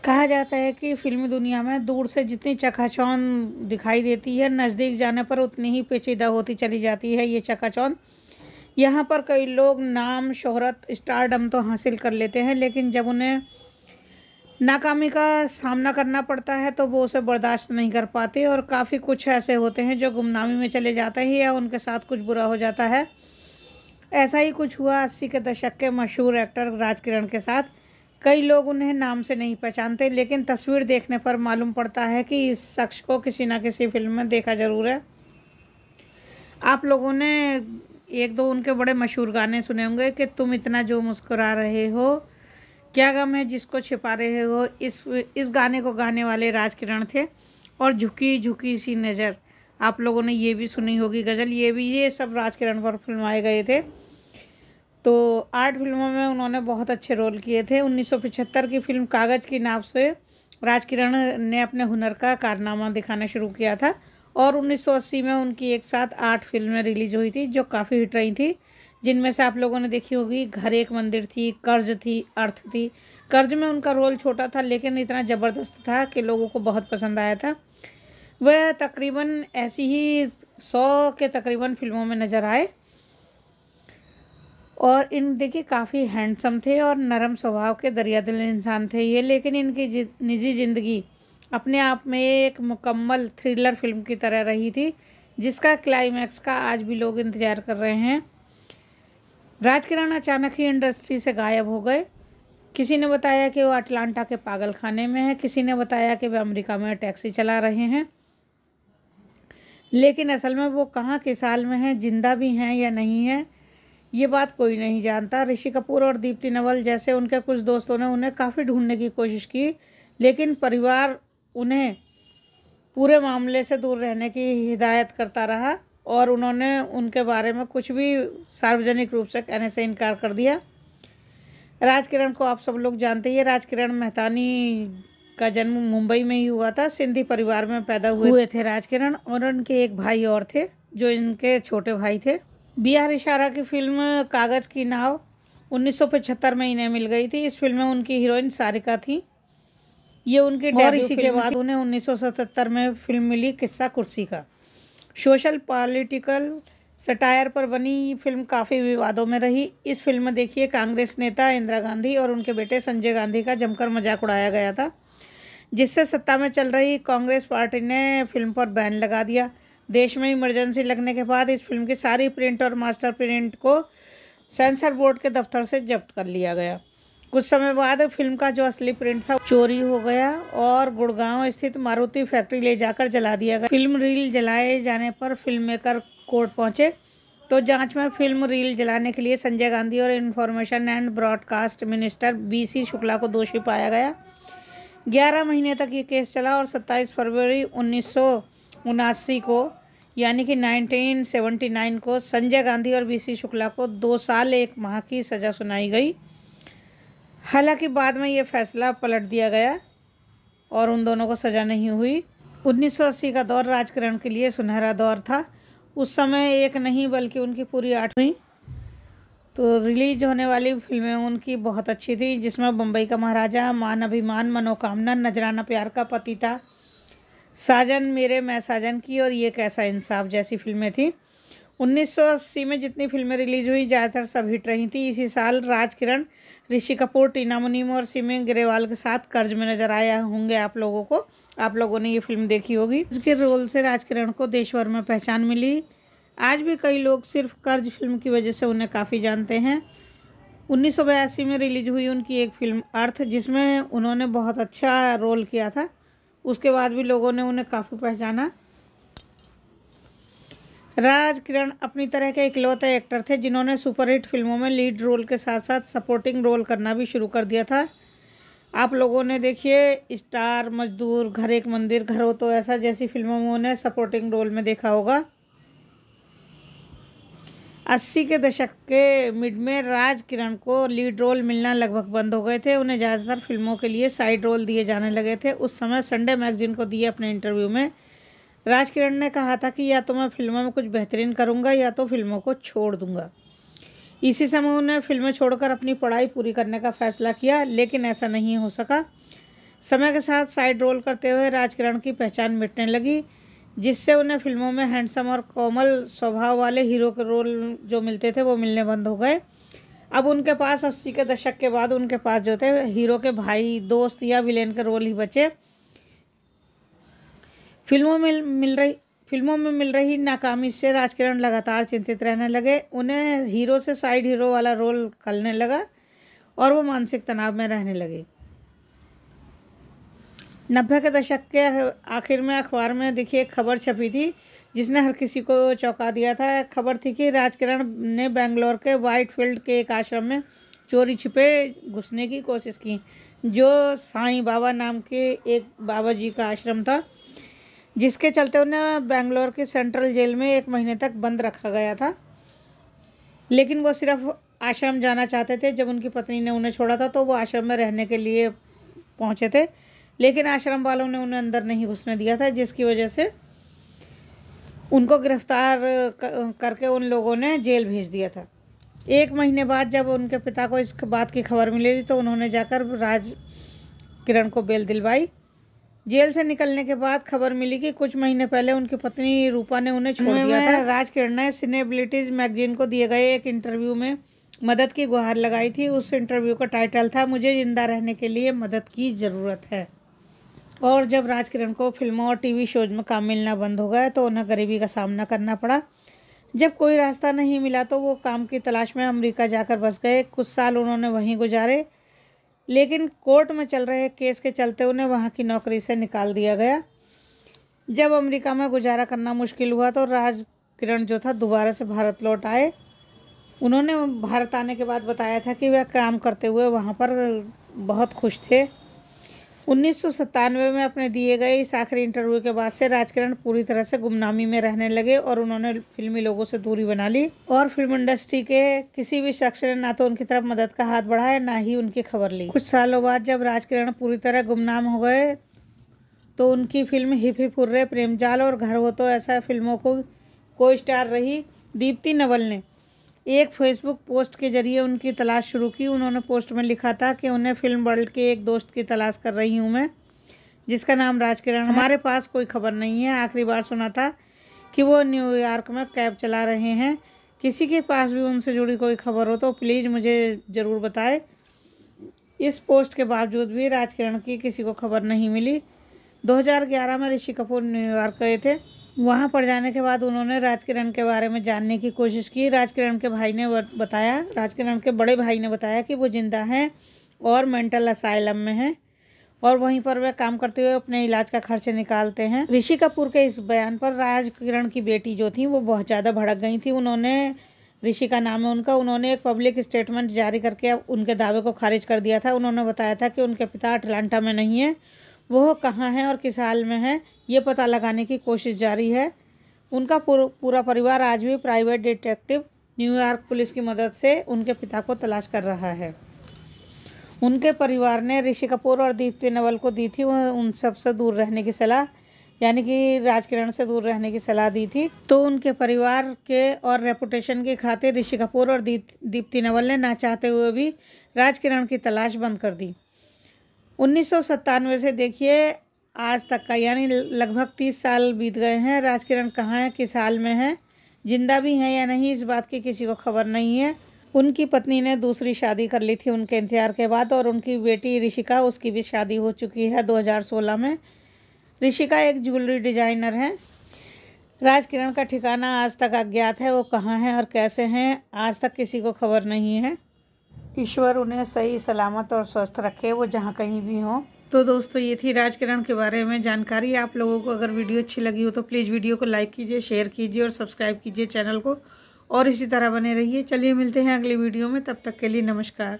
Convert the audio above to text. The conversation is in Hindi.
कहा जाता है कि फ़िल्मी दुनिया में दूर से जितनी चकाचौंध दिखाई देती है, नज़दीक जाने पर उतनी ही पेचीदा होती चली जाती है ये चकाचौंध। यहाँ पर कई लोग नाम, शोहरत, स्टारडम तो हासिल कर लेते हैं, लेकिन जब उन्हें नाकामी का सामना करना पड़ता है तो वो उसे बर्दाश्त नहीं कर पाते और काफ़ी कुछ ऐसे होते हैं जो गुमनामी में चले जाते हैं या उनके साथ कुछ बुरा हो जाता है। ऐसा ही कुछ हुआ 80 के दशक के मशहूर एक्टर राजकिरण के साथ। कई लोग उन्हें नाम से नहीं पहचानते, लेकिन तस्वीर देखने पर मालूम पड़ता है कि इस शख्स को किसी न किसी फिल्म में देखा ज़रूर है। आप लोगों ने एक दो उनके बड़े मशहूर गाने सुने होंगे कि तुम इतना जो मुस्कुरा रहे हो, क्या गम है जिसको छिपा रहे हो। इस गाने को गाने वाले राजकिरण थे। और झुकी झुकी सी नज़र, आप लोगों ने ये भी सुनी होगी गज़ल, ये सब राजकिरण पर फिल्माए गए थे। तो 8 फिल्मों में उन्होंने बहुत अच्छे रोल किए थे। 1975 की फिल्म कागज़ की नाव से राजकिरण ने अपने हुनर का कारनामा दिखाना शुरू किया था और 1980 में उनकी एक साथ 8 फिल्में रिलीज हुई थी जो काफ़ी हिट रही थी, जिनमें से आप लोगों ने देखी होगी घर एक मंदिर थी, कर्ज थी, अर्थ थी। कर्ज में उनका रोल छोटा था लेकिन इतना ज़बरदस्त था कि लोगों को बहुत पसंद आया था। वह तकरीबन ऐसी ही 100 के तकरीबन फिल्मों में नज़र आए और देखिए काफ़ी हैंडसम थे और नरम स्वभाव के दरियादिल इंसान थे ये, लेकिन इनकी निजी ज़िंदगी अपने आप में एक मुकम्मल थ्रिलर फिल्म की तरह रही थी, जिसका क्लाइमैक्स का आज भी लोग इंतज़ार कर रहे हैं। राजकिरण अचानक ही इंडस्ट्री से गायब हो गए। किसी ने बताया कि वो अटलांटा के पागल खाने में है, किसी ने बताया कि वे अमेरिका में टैक्सी चला रहे हैं, लेकिन असल में वो कहाँ किस हाल में हैं, जिंदा भी हैं या नहीं है, ये बात कोई नहीं जानता। ऋषि कपूर और दीप्ति नवल जैसे उनके कुछ दोस्तों ने उन्हें काफ़ी ढूंढने की कोशिश की, लेकिन परिवार उन्हें पूरे मामले से दूर रहने की हिदायत करता रहा और उन्होंने उनके बारे में कुछ भी सार्वजनिक रूप से कहने से इनकार कर दिया। राजकिरण को आप सब लोग जानते ही हैं। राजकिरण मेहतानी का जन्म मुंबई में ही हुआ था। सिंधी परिवार में पैदा हुए थे राजकिरण और उनके एक भाई और थे जो इनके छोटे भाई थे। बी आर इशारा की फिल्म कागज़ की नाव 1975 में इन्हें मिल गई थी। इस फिल्म में उनकी हीरोइन सारिका थी। ये उनकी और इसी के बाद उन्हें 1977 में फिल्म मिली किस्सा कुर्सी का। सोशल पॉलिटिकल सटायर पर बनी फिल्म काफ़ी विवादों में रही। इस फिल्म में देखिए कांग्रेस नेता इंदिरा गांधी और उनके बेटे संजय गांधी का जमकर मजाक उड़ाया गया था, जिससे सत्ता में चल रही कांग्रेस पार्टी ने फिल्म पर बैन लगा दिया। देश में इमरजेंसी लगने के बाद इस फिल्म की सारी प्रिंट और मास्टर प्रिंट को सेंसर बोर्ड के दफ्तर से जब्त कर लिया गया। कुछ समय बाद फिल्म का जो असली प्रिंट था चोरी हो गया और गुड़गांव स्थित मारुति फैक्ट्री ले जाकर जला दिया गया। फिल्म रील जलाए जाने पर फिल्म मेकर कोर्ट पहुंचे तो जांच में फिल्म रील जलाने के लिए संजय गांधी और information and broadcast minister BC Shukla को दोषी पाया गया। 11 महीने तक ये केस चला और 27 फरवरी 1979 को यानी कि 1979 को संजय गांधी और BC शुक्ला को 2 साल 1 माह की सज़ा सुनाई गई। हालांकि बाद में ये फैसला पलट दिया गया और उन दोनों को सज़ा नहीं हुई। 1980 का दौर राजकिरण के लिए सुनहरा दौर था। उस समय एक नहीं बल्कि उनकी पूरी 8 हुई तो रिलीज होने वाली फिल्में उनकी बहुत अच्छी थी, जिसमें बम्बई का महाराजा, मान अभिमान, मनोकामना, नजराना प्यार का पतिता, साजन मेरे मैं साजन की और ये कैसा इंसाफ जैसी फिल्में थी। 1980 में जितनी फिल्में रिलीज हुई ज़्यादातर सब हिट रही थी। इसी साल राजकिरण ऋषि कपूर, टीना मुनीम और सिमी ग्रेवाल के साथ कर्ज में नजर आया होंगे आप लोगों को। आप लोगों ने ये फिल्म देखी होगी। इसके रोल से राजकिरण को देश भर में पहचान मिली। आज भी कई लोग सिर्फ कर्ज फिल्म की वजह से उन्हें काफ़ी जानते हैं। 1982 में रिलीज हुई उनकी एक फिल्म अर्थ, जिसमें उन्होंने बहुत अच्छा रोल किया था। उसके बाद भी लोगों ने उन्हें काफ़ी पहचाना। राजकिरण अपनी तरह के इकलौते एक्टर थे जिन्होंने सुपरहिट फिल्मों में लीड रोल के साथ साथ सपोर्टिंग रोल करना भी शुरू कर दिया था। आप लोगों ने देखिए स्टार, मजदूर, घर एक मंदिर, घर हो तो ऐसा जैसी फिल्मों में उन्हें सपोर्टिंग रोल में देखा होगा। 80 के दशक के मिड में राजकिरण को लीड रोल मिलना लगभग बंद हो गए थे। उन्हें ज़्यादातर फिल्मों के लिए साइड रोल दिए जाने लगे थे। उस समय संडे मैगजीन को दिए अपने इंटरव्यू में राजकिरण ने कहा था कि या तो मैं फिल्मों में कुछ बेहतरीन करूंगा या तो फिल्मों को छोड़ दूंगा। इसी समय उन्हें फिल्में छोड़कर अपनी पढ़ाई पूरी करने का फैसला किया, लेकिन ऐसा नहीं हो सका। समय के साथ साइड रोल करते हुए राजकिरण की पहचान मिटने लगी, जिससे उन्हें फिल्मों में हैंडसम और कोमल स्वभाव वाले हीरो के रोल जो मिलते थे वो मिलने बंद हो गए। अब उनके पास 80 के दशक के बाद उनके पास जो थे हीरो के भाई, दोस्त या विलेन के रोल ही बचे। फिल्मों में मिल रही नाकामी से राजकिरण लगातार चिंतित रहने लगे। उन्हें हीरो से साइड हीरो वाला रोल खलने लगा और वो मानसिक तनाव में रहने लगे। 90 के दशक के आखिर में अखबार में देखिए एक खबर छपी थी जिसने हर किसी को चौंका दिया था। खबर थी कि राजकिरण ने बेंगलोर के व्हाइटफील्ड के एक आश्रम में चोरी छिपे घुसने की कोशिश की, जो साईं बाबा नाम के एक बाबा जी का आश्रम था, जिसके चलते उन्हें बेंगलोर के सेंट्रल जेल में 1 महीने तक बंद रखा गया था। लेकिन वो सिर्फ आश्रम जाना चाहते थे। जब उनकी पत्नी ने उन्हें छोड़ा था तो वो आश्रम में रहने के लिए पहुंचे थे, लेकिन आश्रम वालों ने उन्हें अंदर नहीं घुसने दिया था, जिसकी वजह से उनको गिरफ्तार करके उन लोगों ने जेल भेज दिया था। 1 महीने बाद जब उनके पिता को इस बात की खबर मिली तो उन्होंने जाकर राजकिरण को बेल दिलवाई। जेल से निकलने के बाद खबर मिली कि कुछ महीने पहले उनकी पत्नी रूपा ने उन्हें छोड़ दिया था। राजकिरण ने सिनेबिलिटीज मैगजीन को दिए गए एक इंटरव्यू में मदद की गुहार लगाई थी। उस इंटरव्यू का टाइटल था, मुझे जिंदा रहने के लिए मदद की ज़रूरत है। और जब राजकिरण को फिल्मों और टीवी शोज में काम मिलना बंद हो गया तो उन्हें गरीबी का सामना करना पड़ा। जब कोई रास्ता नहीं मिला तो वो काम की तलाश में अमेरिका जाकर बस गए। कुछ साल उन्होंने वहीं गुजारे, लेकिन कोर्ट में चल रहे केस के चलते उन्हें वहाँ की नौकरी से निकाल दिया गया। जब अमेरिका में गुजारा करना मुश्किल हुआ तो राजकिरण जो था दोबारा से भारत लौट आए। उन्होंने भारत आने के बाद बताया था कि वह काम करते हुए वहाँ पर बहुत खुश थे। 1997 में अपने दिए गए इस आखिरी इंटरव्यू के बाद से राजकिरण पूरी तरह से गुमनामी में रहने लगे और उन्होंने फिल्मी लोगों से दूरी बना ली और फिल्म इंडस्ट्री के किसी भी शख्स ने ना तो उनकी तरफ मदद का हाथ बढ़ाया ना ही उनकी खबर ली। कुछ सालों बाद जब राजकिरण पूरी तरह गुमनाम हो गए तो उनकी फिल्म हिप हिप हुर्रे, प्रेमजाल और घर हो तो ऐसा फिल्मों को कोई स्टार रही दीप्ति नवल ने एक फेसबुक पोस्ट के जरिए उनकी तलाश शुरू की। उन्होंने पोस्ट में लिखा था कि उन्हें फिल्म वर्ल्ड के एक दोस्त की तलाश कर रही हूँ मैं, जिसका नाम राजकिरण है। हमारे पास कोई खबर नहीं है। आखिरी बार सुना था कि वो न्यूयॉर्क में कैब चला रहे हैं। किसी के पास भी उनसे जुड़ी कोई खबर हो तो प्लीज़ मुझे ज़रूर बताएं। इस पोस्ट के बावजूद भी राजकिरण की किसी को खबर नहीं मिली। 2011 में ऋषि कपूर न्यूयॉर्क गए थे। वहां पर जाने के बाद उन्होंने राजकिरण के बारे में जानने की कोशिश की। राजकिरण के बड़े भाई ने बताया कि वो जिंदा हैं और मेंटल असाइलम में हैं और वहीं पर वे काम करते हुए अपने इलाज का खर्च निकालते हैं। ऋषि कपूर के इस बयान पर राजकिरण की बेटी जो थी वो बहुत ज़्यादा भड़क गई थी। ऋषि का नाम है उनका, उन्होंने एक पब्लिक स्टेटमेंट जारी करके उनके दावे को खारिज कर दिया था। उन्होंने बताया था कि उनके पिता अटलांटा में नहीं है, वो कहाँ हैं और किस हाल में है ये पता लगाने की कोशिश जारी है। उनका पूरा परिवार आज भी प्राइवेट डिटेक्टिव न्यूयॉर्क पुलिस की मदद से उनके पिता को तलाश कर रहा है। उनके परिवार ने ऋषि कपूर और दीप्ति नवल को दी थी उन सब से दूर रहने की सलाह, यानी कि राजकिरण से दूर रहने की सलाह दी थी। तो उनके परिवार के और रेपुटेशन की खातिर ऋषि कपूर और दीप्ति नवल ने ना चाहते हुए भी राजकिरण की तलाश बंद कर दी। 1997 से देखिए आज तक का, यानी लगभग 30 साल बीत गए हैं। राजकिरण कहाँ हैं, किस हाल में हैं, जिंदा भी हैं या नहीं, इस बात की किसी को खबर नहीं है। उनकी पत्नी ने दूसरी शादी कर ली थी उनके इंतजार के बाद और उनकी बेटी ऋषिका, उसकी भी शादी हो चुकी है 2016 में। ऋषिका एक ज्वेलरी डिजाइनर है। राजकिरण का ठिकाना आज तक अज्ञात है। वो कहाँ हैं और कैसे हैं आज तक किसी को खबर नहीं है। ईश्वर उन्हें सही सलामत और स्वस्थ रखे, वो जहाँ कहीं भी हों। तो दोस्तों ये थी राजकिरण के बारे में जानकारी। आप लोगों को अगर वीडियो अच्छी लगी हो तो प्लीज़ वीडियो को लाइक कीजिए, शेयर कीजिए और सब्सक्राइब कीजिए चैनल को और इसी तरह बने रहिए। चलिए मिलते हैं अगली वीडियो में, तब तक के लिए नमस्कार।